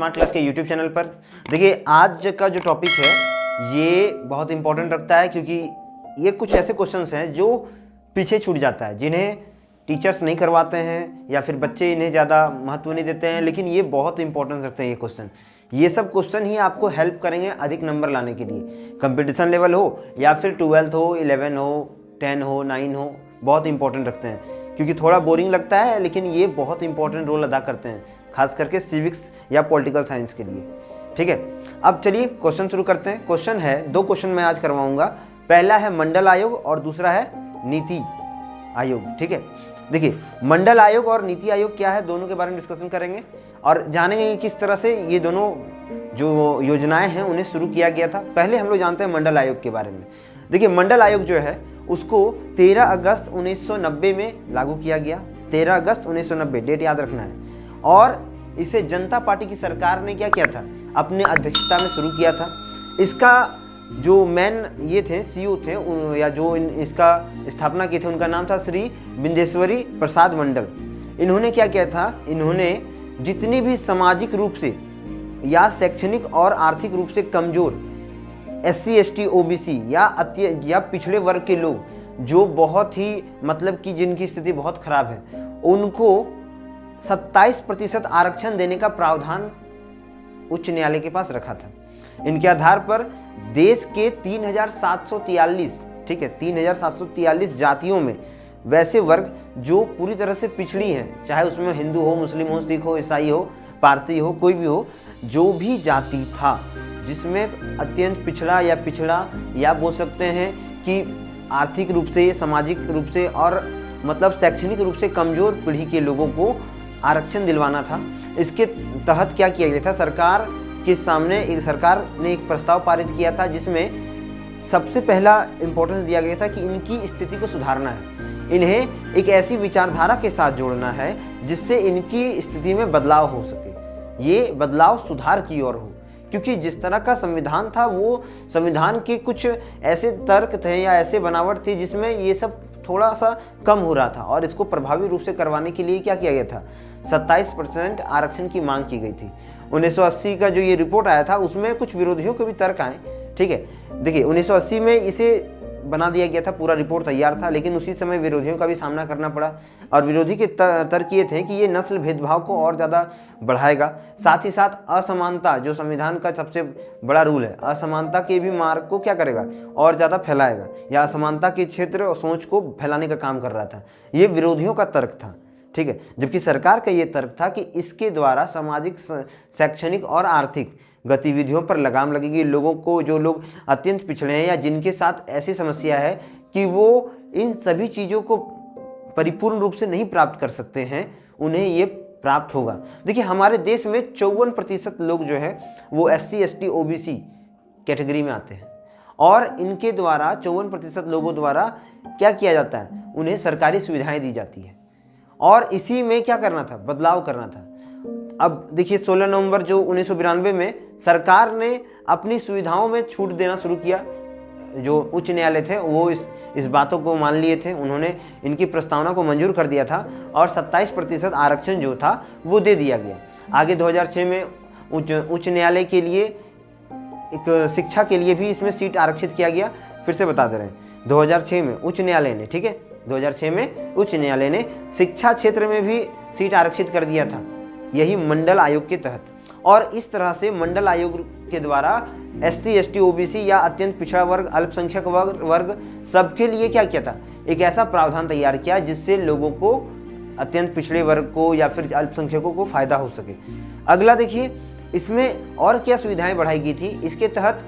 Smart class के YouTube channel पर। देखिए आज का जो टॉपिक है ये बहुत इंपॉर्टेंट रखता है, क्योंकि ये कुछ ऐसे क्वेश्चंस हैं जो पीछे छूट जाता है, जिन्हें टीचर्स नहीं करवाते हैं या फिर बच्चे इन्हें ज़्यादा महत्व नहीं देते हैं, लेकिन ये बहुत इंपॉर्टेंस रखते हैं ये क्वेश्चन। ये सब क्वेश्चन ही आपको हेल्प करेंगे अधिक नंबर लाने के लिए, कंपटीशन लेवल हो या फिर 12th हो, 11 हो, 10 हो, 9 हो, बहुत इंपॉर्टेंट रखते हैं। क्योंकि थोड़ा बोरिंग लगता है लेकिन ये बहुत इंपॉर्टेंट रोल अदा करते हैं, खास करके सिविक्स या पॉलिटिकल साइंस के लिए। ठीक है, अब चलिए क्वेश्चन शुरू करते हैं। क्वेश्चन है, 2 क्वेश्चन मैं आज करवाऊंगा। पहला है मंडल आयोग और दूसरा है नीति आयोग। ठीक है, देखिए मंडल आयोग और नीति आयोग क्या है, दोनों के बारे में डिस्कशन करेंगे और जानेंगे किस तरह से ये दोनों जो योजनाएं हैं उन्हें शुरू किया गया था। पहले हम लोग जानते हैं मंडल आयोग के बारे में। देखिए मंडल आयोग जो है उसको 13 अगस्त 1990 में लागू किया गया। 13 अगस्त 1990 डेट याद रखना है। और इसे जनता पार्टी की सरकार ने क्या किया था, अपने अध्यक्षता में शुरू किया था। इसका जो मेन ये थे सीईओ थे या जो इसका स्थापना किए थे, उनका नाम था श्री बिंदेश्वरी प्रसाद मंडल। इन्होंने क्या किया था, इन्होंने जितनी भी सामाजिक रूप से या शैक्षणिक और आर्थिक रूप से कमजोर SC ST OBC या पिछड़े वर्ग के लोग जो बहुत ही मतलब कि जिनकी स्थिति बहुत खराब है, उनको 27% आरक्षण देने का प्रावधान उच्च न्यायालय के पास रखा था। इनके आधार पर देश के 3743, ठीक है, 3743 जातियों में वैसे वर्ग जो पूरी तरह से पिछड़ी हैं, चाहे उसमें हिंदू हो, मुस्लिम हो, सिख हो, ईसाई हो, पारसी हो, कोई भी हो, जो भी जाति था जिसमें अत्यंत पिछड़ा या बोल सकते हैं कि आर्थिक रूप से, सामाजिक रूप से और मतलब शैक्षणिक रूप से कमजोर पीढ़ी के लोगों को आरक्षण दिलवाना था। इसके तहत क्या किया गया था, सरकार के सामने सरकार ने एक प्रस्ताव पारित किया था, जिसमें सबसे पहला इंपॉर्टेंस दिया गया था कि इनकी स्थिति को सुधारना है, इन्हें एक ऐसी विचारधारा के साथ जोड़ना है जिससे इनकी स्थिति में बदलाव हो सके, ये बदलाव सुधार की ओर हो। क्योंकि जिस तरह का संविधान था वो संविधान के कुछ ऐसे तर्क थे या ऐसे बनावट थी जिसमें ये सब थोड़ा सा कम हो रहा था, और इसको प्रभावी रूप से करवाने के लिए क्या किया गया था, 27% आरक्षण की मांग की गई थी। 1980 का जो ये रिपोर्ट आया था उसमें कुछ विरोधियों के भी तर्क आए। ठीक है, देखिए 1980 में इसे बना दिया गया था, पूरा रिपोर्ट तैयार था, लेकिन उसी समय विरोधियों का भी सामना करना पड़ा। और विरोधी के तर्क ये थे कि ये नस्ल भेदभाव को और ज़्यादा बढ़ाएगा, साथ ही साथ असमानता, जो संविधान का सबसे बड़ा रूल है, असमानता के भी मार्ग को क्या करेगा, और ज़्यादा फैलाएगा, या असमानता के क्षेत्र और सोच को फैलाने का काम कर रहा था। ये विरोधियों का तर्क था। ठीक है, जबकि सरकार का ये तर्क था कि इसके द्वारा सामाजिक, शैक्षणिक और आर्थिक गतिविधियों पर लगाम लगेगी। लोगों को, जो लोग अत्यंत पिछड़े हैं या जिनके साथ ऐसी समस्या है कि वो इन सभी चीज़ों को परिपूर्ण रूप से नहीं प्राप्त कर सकते हैं, उन्हें ये प्राप्त होगा। देखिए हमारे देश में 54% लोग जो है वो SC ST OBC कैटेगरी में आते हैं, और इनके द्वारा 54% लोगों द्वारा क्या किया जाता है, उन्हें सरकारी सुविधाएं दी जाती है। और इसी में क्या करना था, बदलाव करना था। अब देखिए 16 नवंबर जो 1992 में सरकार ने अपनी सुविधाओं में छूट देना शुरू किया। जो उच्च न्यायालय थे वो इस बातों को मान लिए थे, उन्होंने इनकी प्रस्तावना को मंजूर कर दिया था और 27% आरक्षण जो था वो दे दिया गया। आगे 2006 में उच्च न्यायालय के लिए एक शिक्षा के लिए भी इसमें सीट आरक्षित किया गया। फिर से बता दे रहे हैं, 2006 में उच्च न्यायालय ने, ठीक है, 2006 में उच्च न्यायालय ने शिक्षा क्षेत्र में भी सीट आरक्षित कर दिया था, यही मंडल आयोग के तहत। और इस तरह से मंडल आयोग के द्वारा SC ST OBC या अत्यंत पिछड़ा वर्ग, अल्पसंख्यक वर्ग सबके लिए क्या किया था, एक ऐसा प्रावधान तैयार किया जिससे लोगों को, अत्यंत पिछड़े वर्ग को या फिर अल्पसंख्यकों को फायदा हो सके। अगला देखिए, इसमें और क्या सुविधाएं बढ़ाई गई थी। इसके तहत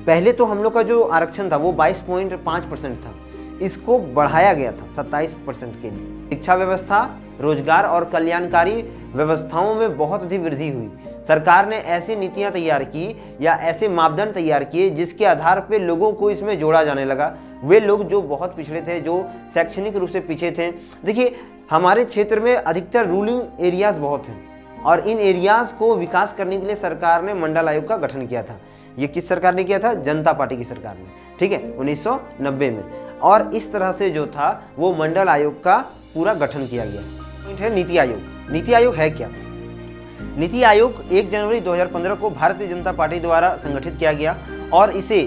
पहले तो हम लोग का जो आरक्षण था वो 22.5% था, इसको बढ़ाया गया था 27% के लिए। शिक्षा व्यवस्था, रोजगार और कल्याणकारी व्यवस्थाओं में बहुत अधिक वृद्धि हुई। सरकार ने ऐसी नीतियां तैयार की या ऐसे मापदंड तैयार किए जिसके आधार पर लोगों को इसमें जोड़ा जाने लगा। वे लोग जो बहुत पिछड़े थे, जो शैक्षणिक रूप से पीछे थे। देखिए हमारे क्षेत्र में अधिकतर रूलिंग एरियाज बहुत हैं, और इन एरियाज को विकास करने के लिए सरकार ने मंडल आयोग का गठन किया था। ये किस सरकार ने किया था, जनता पार्टी की सरकार ने, ठीक है, 1990 में। और इस तरह से जो था वो मंडल आयोग का पूरा गठन किया गया। है नीति आयोग। नीति आयोग है क्या? नीति आयोग 1 जनवरी 2015 को भारतीय जनता पार्टी द्वारा संगठित किया गया और इसे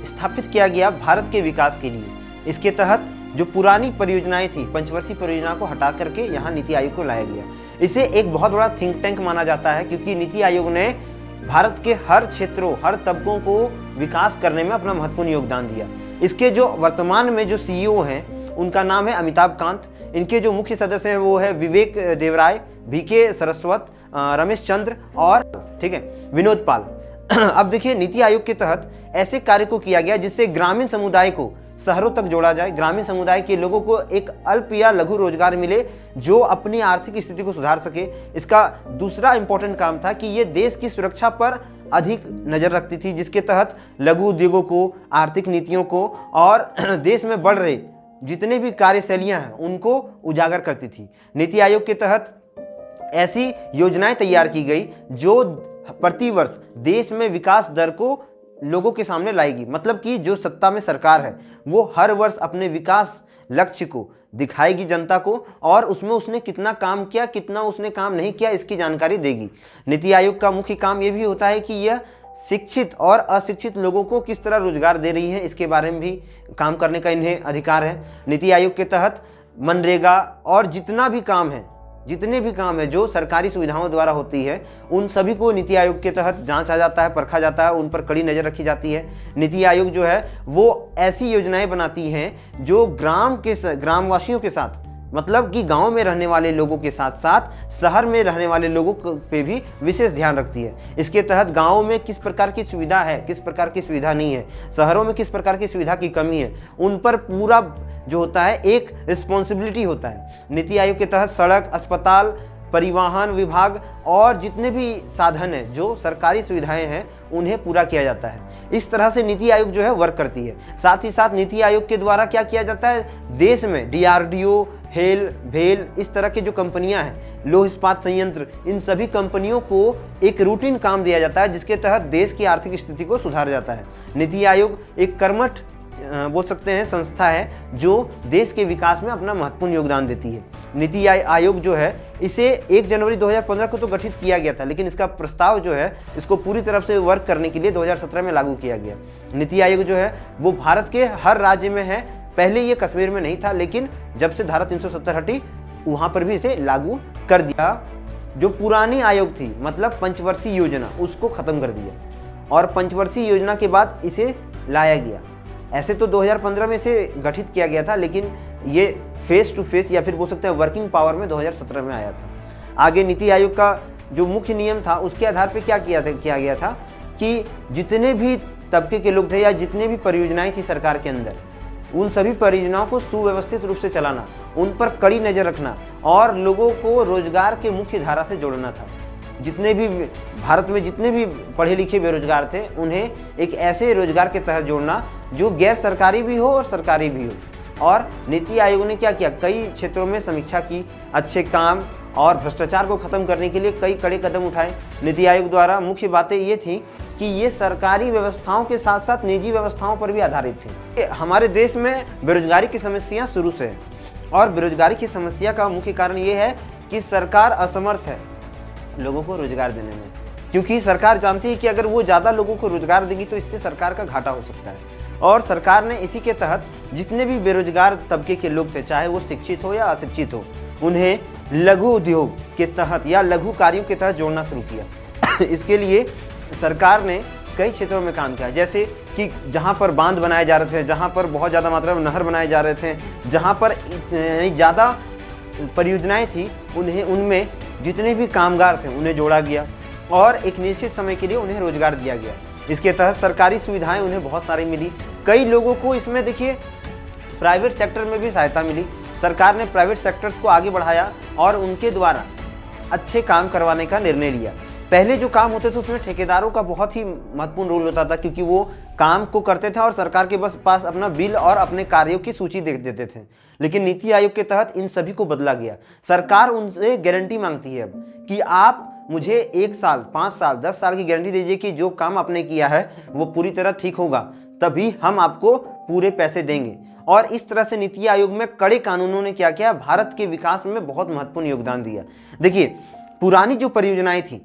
स्थापित किया गया भारत के विकास के लिए। इसके तहत जो पुरानी परियोजनाएं थी, पंचवर्षीय परियोजना को हटा करके यहाँ नीति आयोग को लाया गया। इसे एक बहुत बड़ा थिंक टैंक माना जाता है क्योंकि नीति आयोग ने भारत के हर क्षेत्रों, हर तबकों को विकास करने में अपना महत्वपूर्ण योगदान दिया। इसके जो वर्तमान में जो सीईओ हैं उनका नाम है अमिताभ कांत। इनके जो मुख्य सदस्य हैं वो है विवेक देवराय, बीके सरस्वत, रमेश चंद्र और ठीक है विनोद पाल। अब देखिए, नीति आयोग के तहत ऐसे कार्य को किया गया जिससे ग्रामीण समुदाय को शहरों तक जोड़ा जाए, ग्रामीण समुदाय के लोगों को एक अल्प या लघु रोजगार मिले जो अपनी आर्थिक स्थिति को सुधार सके। इसका दूसरा इंपॉर्टेंट काम था कि ये देश की सुरक्षा पर अधिक नजर रखती थी, जिसके तहत लघु उद्योगों को, आर्थिक नीतियों को और देश में बढ़ रहे जितने भी कार्यशैलियां हैं उनको उजागर करती थी। नीति आयोग के तहत ऐसी योजनाएं तैयार की गई जो प्रतिवर्ष देश में विकास दर को लोगों के सामने लाएगी। मतलब कि जो सत्ता में सरकार है वो हर वर्ष अपने विकास लक्ष्य को दिखाएगी जनता को और उसमें उसने कितना काम किया, कितना उसने काम नहीं किया, इसकी जानकारी देगी। नीति आयोग का मुख्य काम ये भी होता है कि यह शिक्षित और अशिक्षित लोगों को किस तरह रोजगार दे रही है, इसके बारे में भी काम करने का इन्हें अधिकार है। नीति आयोग के तहत मनरेगा और जितने भी काम है जो सरकारी सुविधाओं द्वारा होती है उन सभी को नीति आयोग के तहत जांचा जाता है, परखा जाता है, उन पर कड़ी नज़र रखी जाती है। नीति आयोग जो है वो ऐसी योजनाएं बनाती हैं जो ग्रामवासियों के साथ, मतलब कि गांव में रहने वाले लोगों के साथ साथ शहर में रहने वाले लोगों पे भी विशेष ध्यान रखती है। इसके तहत गाँव में किस प्रकार की सुविधा है, किस प्रकार की सुविधा नहीं है, शहरों में किस प्रकार की सुविधा की कमी है, उन पर पूरा जो होता है एक रिस्पॉन्सिबिलिटी होता है। नीति आयोग के तहत सड़क, अस्पताल, परिवहन विभाग और जितने भी साधन हैं, जो सरकारी सुविधाएं हैं, उन्हें पूरा किया जाता है। इस तरह से नीति आयोग जो है वर्क करती है। साथ ही साथ नीति आयोग के द्वारा क्या किया जाता है, देश में DRDO, हेल, भेल, इस तरह की जो कंपनियां हैं, लौह इस्पात संयंत्र, इन सभी कंपनियों को एक रूटीन काम दिया जाता है जिसके तहत देश की आर्थिक स्थिति को सुधारा जाता है। नीति आयोग एक कर्मठ बोल सकते हैं संस्था है जो देश के विकास में अपना महत्वपूर्ण योगदान देती है। नीति आयोग जो है इसे 1 जनवरी 2015 को तो गठित किया गया था, लेकिन इसका प्रस्ताव जो है इसको पूरी तरफ से वर्क करने के लिए 2017 में लागू किया गया। नीति आयोग जो है वो भारत के हर राज्य में है। पहले ये कश्मीर में नहीं था, लेकिन जब से धारा 370 हटी वहाँ पर भी इसे लागू कर दिया। जो पुरानी आयोग थी, मतलब पंचवर्षीय योजना, उसको खत्म कर दिया और पंचवर्षीय योजना के बाद इसे लाया गया। ऐसे तो 2015 में इसे गठित किया गया था, लेकिन ये फेस टू फेस या फिर बोल सकते हैं वर्किंग पावर में 2017 में आया था। आगे नीति आयोग का जो मुख्य नियम था उसके आधार पर क्या किया गया था कि जितने भी तबके के लोग थे या जितने भी परियोजनाएं थी सरकार के अंदर, उन सभी परियोजनाओं को सुव्यवस्थित रूप से चलाना, उन पर कड़ी नज़र रखना और लोगों को रोजगार के मुख्य धारा से जोड़ना था। जितने भी भारत में जितने भी पढ़े लिखे बेरोजगार थे उन्हें एक ऐसे रोजगार के तहत जोड़ना जो गैर सरकारी भी हो और सरकारी भी हो। और नीति आयोग ने क्या किया, कई क्षेत्रों में समीक्षा की, अच्छे काम और भ्रष्टाचार को खत्म करने के लिए कई कड़े कदम उठाए। नीति आयोग द्वारा मुख्य बातें ये थी कि ये सरकारी व्यवस्थाओं के साथ साथ निजी व्यवस्थाओं पर भी आधारित थी। हमारे देश में बेरोजगारी की समस्या शुरू से है और बेरोजगारी की समस्या का मुख्य कारण ये है कि सरकार असमर्थ है लोगों को रोजगार देने में, क्योंकि सरकार जानती है कि अगर वो ज़्यादा लोगों को रोजगार देगी तो इससे सरकार का घाटा हो सकता है। और सरकार ने इसी के तहत जितने भी बेरोजगार तबके के लोग थे, चाहे वो शिक्षित हो या अशिक्षित हो, उन्हें लघु उद्योग के तहत या लघु कार्यों के तहत जोड़ना शुरू किया। इसके लिए सरकार ने कई क्षेत्रों में काम किया, जैसे कि जहाँ पर बांध बनाए जा रहे थे, जहाँ पर बहुत ज़्यादा मात्रा में नहर बनाए जा रहे थे, जहाँ पर ज़्यादा परियोजनाएं थी, उनमें जितने भी कामगार थे उन्हें जोड़ा गया और एक निश्चित समय के लिए उन्हें रोजगार दिया गया। इसके तहत सरकारी सुविधाएं उन्हें बहुत सारी मिली। कई लोगों को इसमें देखिए प्राइवेट सेक्टर में भी सहायता मिली। सरकार ने प्राइवेट सेक्टर्स को आगे बढ़ाया और उनके द्वारा अच्छे काम करवाने का निर्णय लिया। पहले जो काम होते थे उसमें ठेकेदारों का बहुत ही महत्वपूर्ण रोल होता था, क्योंकि वो काम को करते थे और सरकार के पास अपना बिल और अपने कार्यों की सूची दे देते थे। लेकिन नीति आयोग के तहत इन सभी को बदला गया। सरकार उनसे गारंटी मांगती है अब कि आप मुझे 1 साल, 5 साल, 10 साल की गारंटी दीजिए कि जो काम आपने किया है वो पूरी तरह ठीक होगा, तभी हम आपको पूरे पैसे देंगे। और इस तरह से नीति आयोग में कड़े कानूनों ने क्या किया, भारत के विकास में बहुत महत्वपूर्ण योगदान दिया। देखिए, पुरानी जो परियोजनाएं थी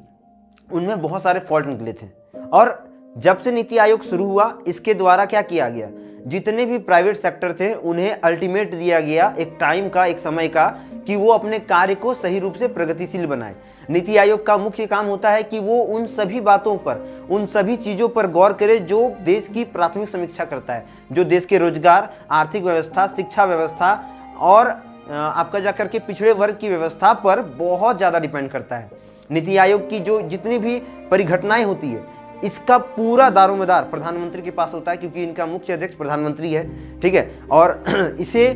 उनमें बहुत सारे फॉल्ट निकले थे। और जब से नीति आयोग शुरू हुआ, इसके द्वारा क्या किया गया, जितने भी प्राइवेट सेक्टर थे उन्हें अल्टीमेट दिया गया एक टाइम का, एक समय का, कि वो अपने कार्य को सही रूप से प्रगतिशील बनाए। नीति आयोग का मुख्य काम होता है कि वो उन सभी बातों पर, उन सभी चीज़ों पर गौर करे जो देश की प्राथमिक समीक्षा करता है, जो देश के रोजगार, आर्थिक व्यवस्था, शिक्षा व्यवस्था और आपका जाकर के पिछड़े वर्ग की व्यवस्था पर बहुत ज़्यादा डिपेंड करता है। नीति आयोग की जो जितनी भी परिघटनाएं होती है, इसका पूरा दारोमदार प्रधानमंत्री के पास होता है, क्योंकि इनका मुख्य अध्यक्ष प्रधानमंत्री है, ठीक है, और इसे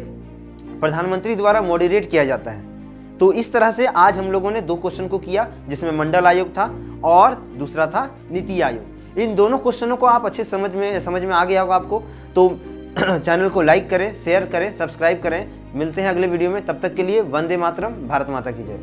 प्रधानमंत्री द्वारा मॉडरेट किया जाता है। तो इस तरह से आज हम लोगों ने 2 क्वेश्चन को किया, जिसमें मंडल आयोग था और दूसरा था नीति आयोग। इन दोनों क्वेश्चनों को आप अच्छे समझ में आ गया होगा आपको। तो चैनल को लाइक करें, शेयर करें, सब्सक्राइब करें। मिलते हैं अगले वीडियो में, तब तक के लिए वंदे मातरम, भारत माता की जय।